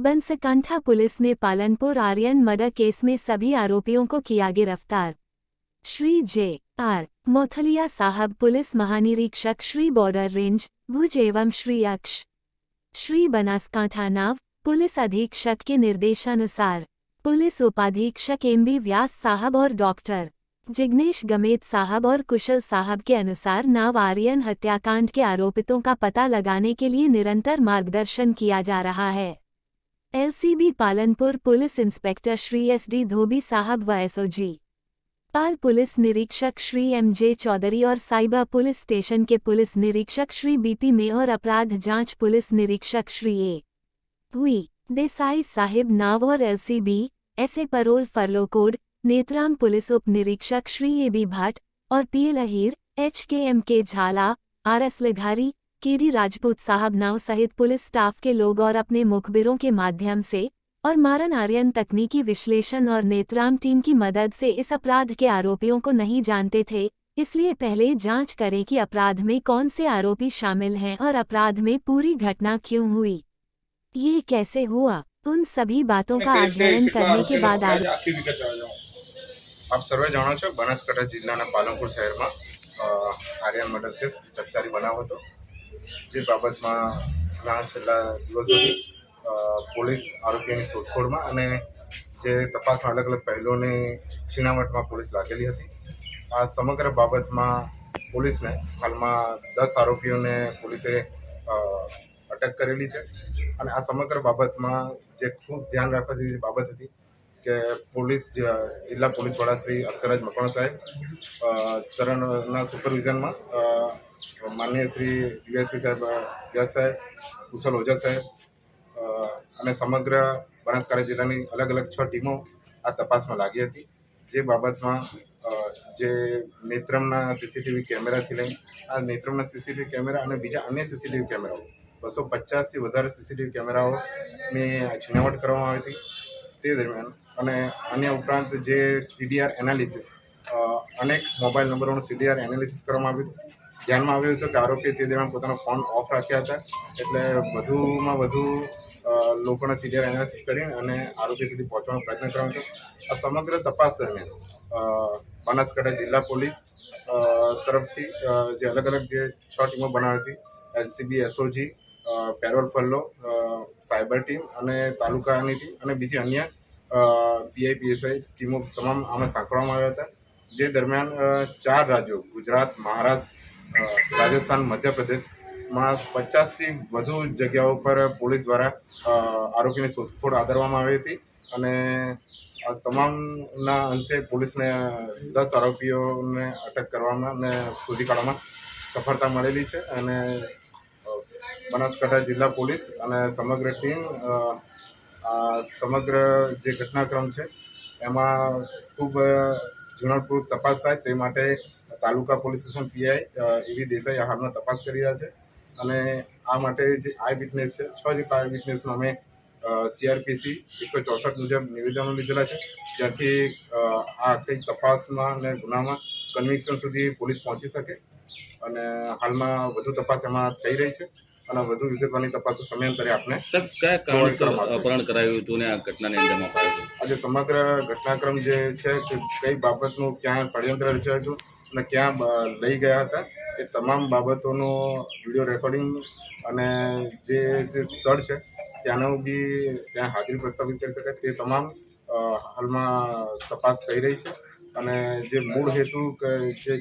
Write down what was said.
बनसकांठा police ने Palanpur Aryan murder case में सभी आरोपियों को किया गिरफ्तार। श्री जे.आर. मोथलिया साहब पुलिस महानिरीक्षक श्री बॉर्डर रेंज भुज एवं श्री अक्ष श्री बनासकांठा नाव पुलिस अधीक्षक के निर्देशानुसार पुलिस उपाधीक्षक एम.बी. व्यास साहब और डॉक्टर जिग्नेश गमेत साहब और कुशल साहब के अनुसार नाव आर्यन हत्याकांड के आरोपितों का पता लगाने के लिए निरंतर मार्गदर्शन किया जा रहा है। LCB Palanpur police inspector Shri SD. Dhobi साहब व एसओजी पाल पुलिस निरीक्षक श्री एम.जे. चौधरी और साइबर पुलिस स्टेशन के पुलिस निरीक्षक श्री बी.पी. में और अपराध जांच पुलिस निरीक्षक श्री ए.वी. देसाई साहिब नाव और एलसीबी एसए परोल फरलो कोड नेत्राम पुलिस उप निरीक्षक श्री ए.बी. भट्ट और पी.एल. अहीर एच.के.एम.के. झाला आर.एस. लेघारी केरी राजपूत साहब नाव सहित पुलिस स्टाफ के लोग और अपने मुखबिरों के माध्यम से और मारन आर्यन तकनीकी विश्लेषण और नेत्राम टीम की मदद से इस अपराध के आरोपियों को नहीं जानते थे, इसलिए पहले जांच करें कि अपराध में कौन से आरोपी शामिल हैं और अपराध में पूरी घटना क्यों हुई, ये कैसे हुआ, उन सभी बातों का अध्ययन करने के बाद आप सर्वे जाणो छो बनासकांठा जिल्लाना पालनपुर शહેરમાં આર્યન મર્ડર કેસ ચકચારી બનાવ હતો, જે બાબતમાં છેલ્લા દિવસોથી પોલીસ આરોપીઓની શોધખોળમાં અને જે તપાસમાં અલગ અલગ પહેલોને છીણાવટમાં પોલીસ લાગેલી હતી। આ સમગ્ર બાબતમાં પોલીસને હાલમાં 10 આરોપીઓને પોલીસે અટક કરેલી છે અને આ સમગ્ર બાબતમાં જે ખૂબ ધ્યાન રાખવા જેવી બાબત હતી કે પોલીસ જિલ્લા પોલીસ વડા શ્રી અક્ષરાજ મકવાણા સાહેબ તરણના સુપરવિઝનમાં માનનીય શ્રી ડીએસપી સાહેબ વ્યાસ સાહેબ કુશલ ઓઝા સાહેબ અને સમગ્ર બનાસકાંઠા જિલ્લાની અલગ અલગ 6 ટીમો આ તપાસમાં લાગી હતી। જે બાબતમાં જે નેત્રમના સીસીટીવી કેમેરાથી લઈને આ નેત્રમના સીસીટીવી કેમેરા અને બીજા અન્ય સીસીટીવી કેમેરાઓ 250થી વધારે સીસીટીવી કેમેરાઓની છીણાવટ કરવામાં આવી હતી। તે દરમિયાન અને અન્ય ઉપરાંત જે સીડીઆર એનાલિસિસ અનેક મોબાઈલ નંબરોનું સીડીઆર એનાલિસિસ કરવામાં આવ્યું હતું। ધ્યાનમાં આવ્યું હતું કે આરોપીએ તે દરમિયાન પોતાનો ફોન ઓફ રાખ્યા હતા, એટલે વધુમાં વધુ લોકોના સીડીઆર એનાલિસિસ કરીને અને આરોપી સુધી પહોંચવાનો પ્રયત્ન કર્યો હતો। આ સમગ્ર તપાસ દરમિયાન બનાસકાંઠા જિલ્લા પોલીસ તરફથી જે અલગ અલગ જે 6 ટીમો બનાવી હતી, LCB SOG parole furlough cyber team અને તાલુકાની ટીમ અને બીજી અન્ય પીઆઈપીએસઆઈ ટીમો તમામ આમાં સાંકળવામાં આવ્યા હતા। જે દરમિયાન 4 રાજ્યો ગુજરાત, મહારાષ્ટ્ર, રાજસ્થાન, મધ્યપ્રદેશમાં 50થી વધુ જગ્યાઓ પર પોલીસ દ્વારા આરોપીની શોધખોળ આદરવામાં આવી હતી અને આ તમામના અંતે પોલીસને 10 આરોપીઓને અટક કરવામાં અને શોધી કાઢવામાં સફળતા મળેલી છે અને બનાસકાંઠા જિલ્લા પોલીસ અને સમગ્ર ટીમ સમગ્ર જે ઘટનાક્રમ છે એમાં ખૂબ ઝીણવટપૂર્વક તપાસ થાય તે માટે તાલુકા પોલીસ સ્ટેશન પીઆઈ એવી દેસાઈ હાલમાં તપાસ કરી રહ્યા છે અને આ માટે જે આઈ વિટનેસ છે 6 જેટલા આઈ વિટનેસનો અમે સીઆરપીસી 164 મુજબ નિવેદનો લીધેલા છે, જ્યાંથી આ આખી તપાસમાં અને ગુનામાં કન્વિક્શન સુધી પોલીસ પહોંચી શકે અને હાલમાં વધુ તપાસ એમાં થઈ રહી છે અને વધુ વિગતવારની તપાસો સમયાંતરે આપણે અપહરણ કરાયું હતું ને આ ઘટનાને અંજામ અપાયો હતો। આજે સમગ્ર ઘટનાક્રમ જે છે કે કઈ બાબતનું ક્યાં ષડયંત્ર રચાયું હતું અને ક્યાં લઈ ગયા હતા એ તમામ બાબતોનું વિડીયો રેકોર્ડિંગ અને જે સ્થળ છે ત્યાંનું બી ત્યાં હાજરી પ્રસ્થાપિત કરી શકાય તે તમામ હાલમાં તપાસ થઈ રહી છે અને જે મૂળ હેતુ કે જે